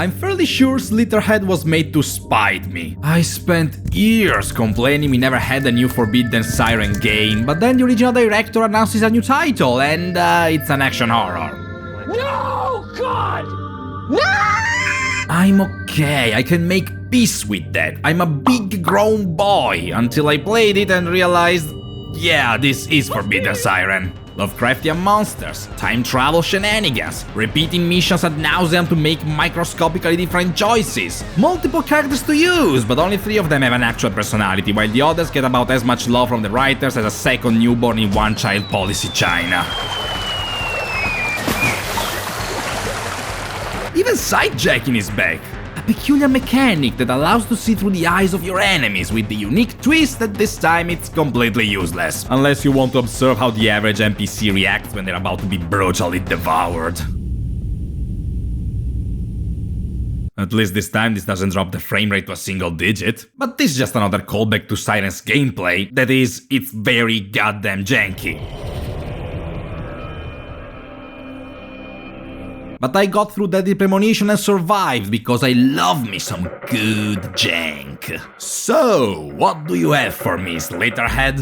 I'm fairly sure Slitterhead was made to spite me. I spent years complaining we never had a new Forbidden Siren game, but then the original director announces a new title, and it's an action horror. No, God! No! I'm okay, I can make peace with that. I'm a big grown boy, until I played it and realized, yeah, this is Forbidden Siren. Lovecraftian monsters, time travel shenanigans, repeating missions ad nauseam to make microscopically different choices, multiple characters to use, but only 3 of them have an actual personality, while the others get about as much love from the writers as a second newborn in one-child policy China. Even sidejacking is back. A peculiar mechanic that allows to see through the eyes of your enemies, with the unique twist that this time it's completely useless. Unless you want to observe how the average NPC reacts when they're about to be brutally devoured. At least this time this doesn't drop the frame rate to a single digit. But this is just another callback to Siren's gameplay, that is, it's very goddamn janky. But I got through Deadly Premonition and survived because I love me some good jank. So, what do you have for me, Slitterhead?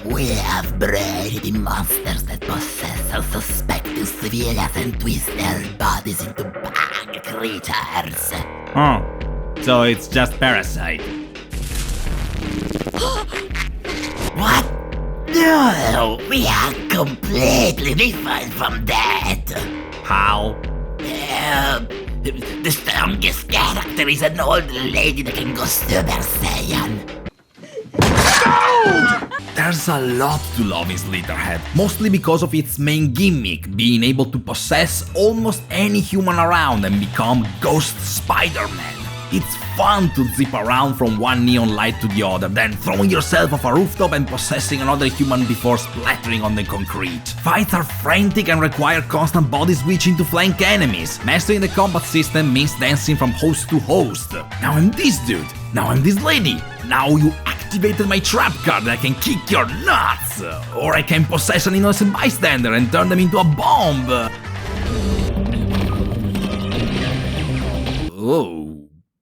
We have bred the monsters that possess our suspected civilians and twist their bodies into bug creatures. Oh, so it's just Parasite. What? No, we are completely different from that. How? The strongest character is an old lady that can go Super Saiyan. There's a lot to love in Slitterhead, mostly because of its main gimmick, being able to possess almost any human around and become Ghost Spider-Man. It's fun to zip around from one neon light to the other, then throwing yourself off a rooftop and possessing another human before splattering on the concrete. Fights are frantic and require constant body switching to flank enemies. Mastering the combat system means dancing from host to host. Now I'm this dude, now I'm this lady, now you activated my trap card that I can kick your nuts! Or I can possess an innocent bystander and turn them into a bomb! Oh.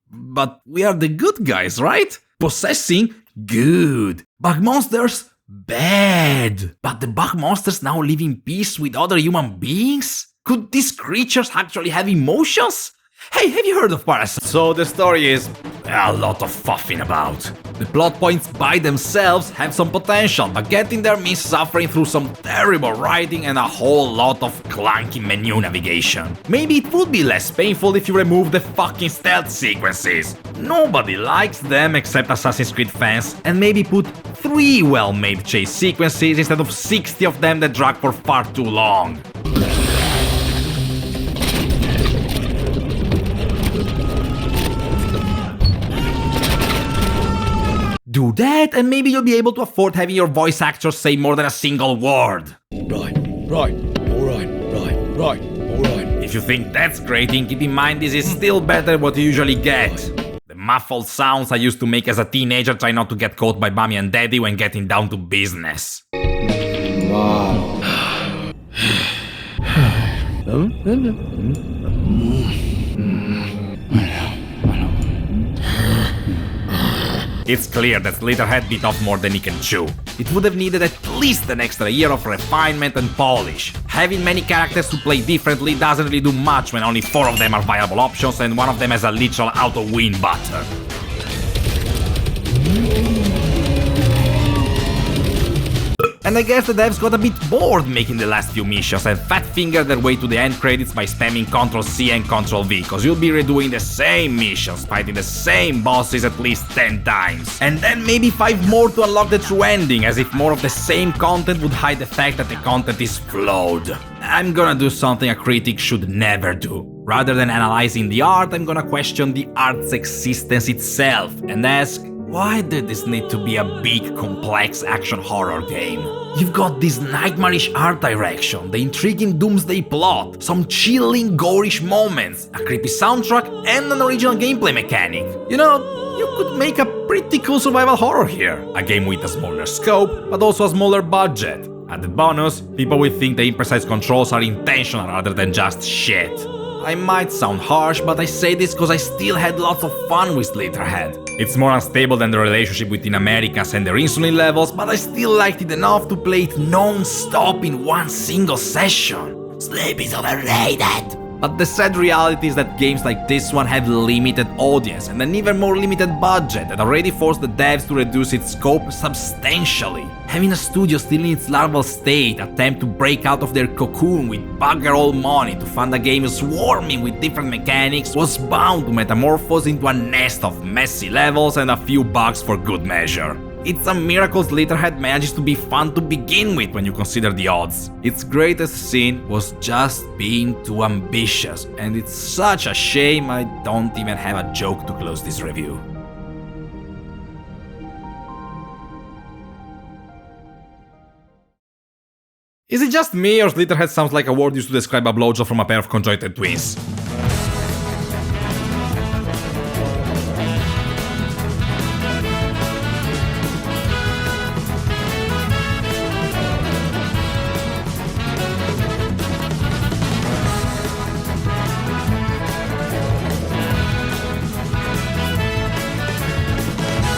But we are the good guys, right? Possessing? Good. Bug monsters? Bad. But the bug monsters now live in peace with other human beings? Could these creatures actually have emotions? Hey, have you heard of Parasite? So the story is a lot of fuffing about. The plot points by themselves have some potential, but getting there means suffering through some terrible writing and a whole lot of clunky menu navigation. Maybe it would be less painful if you remove the fucking stealth sequences. Nobody likes them except Assassin's Creed fans, and maybe put 3 well-made chase sequences instead of 60 of them that drag for far too long. Do that, and maybe you'll be able to afford having your voice actors say more than a single word. Right, alright. If you think that's grating, keep in mind this is still better than what you usually get. The muffled sounds I used to make as a teenager try not to get caught by mommy and daddy when getting down to business. Wow. It's clear that Slitterhead bit off more than he can chew. It would have needed at least an extra year of refinement and polish. Having many characters to play differently doesn't really do much when only 4 of them are viable options and one of them has a literal auto-win button. And I guess the devs got a bit bored making the last few missions and fat-fingered their way to the end credits by spamming Ctrl-C and Ctrl-V, cause you'll be redoing the same missions, fighting the same bosses at least 10 times. And then maybe 5 more to unlock the true ending, as if more of the same content would hide the fact that the content is flawed. I'm gonna do something a critic should never do. Rather than analyzing the art, I'm gonna question the art's existence itself and ask, why did this need to be a big, complex action horror game? You've got this nightmarish art direction, the intriguing doomsday plot, some chilling, gorish moments, a creepy soundtrack, and an original gameplay mechanic. You know, you could make a pretty cool survival horror here. A game with a smaller scope, but also a smaller budget. Added bonus, people will think the imprecise controls are intentional rather than just shit. I might sound harsh, but I say this cause I still had lots of fun with Slitterhead. It's more unstable than the relationship between Americans and their insulin levels, but I still liked it enough to play it non-stop in one single session. Sleep is overrated. But the sad reality is that games like this one have limited audience and an even more limited budget that already forced the devs to reduce its scope substantially. Having a studio still in its larval state attempt to break out of their cocoon with bugger all money to fund a game swarming with different mechanics was bound to metamorphose into a nest of messy levels and a few bugs for good measure. It's a miracle Slitterhead manages to be fun to begin with when you consider the odds. Its greatest sin was just being too ambitious, and it's such a shame I don't even have a joke to close this review. Is it just me, or Slitterhead sounds like a word used to describe a blowjob from a pair of conjoined twins?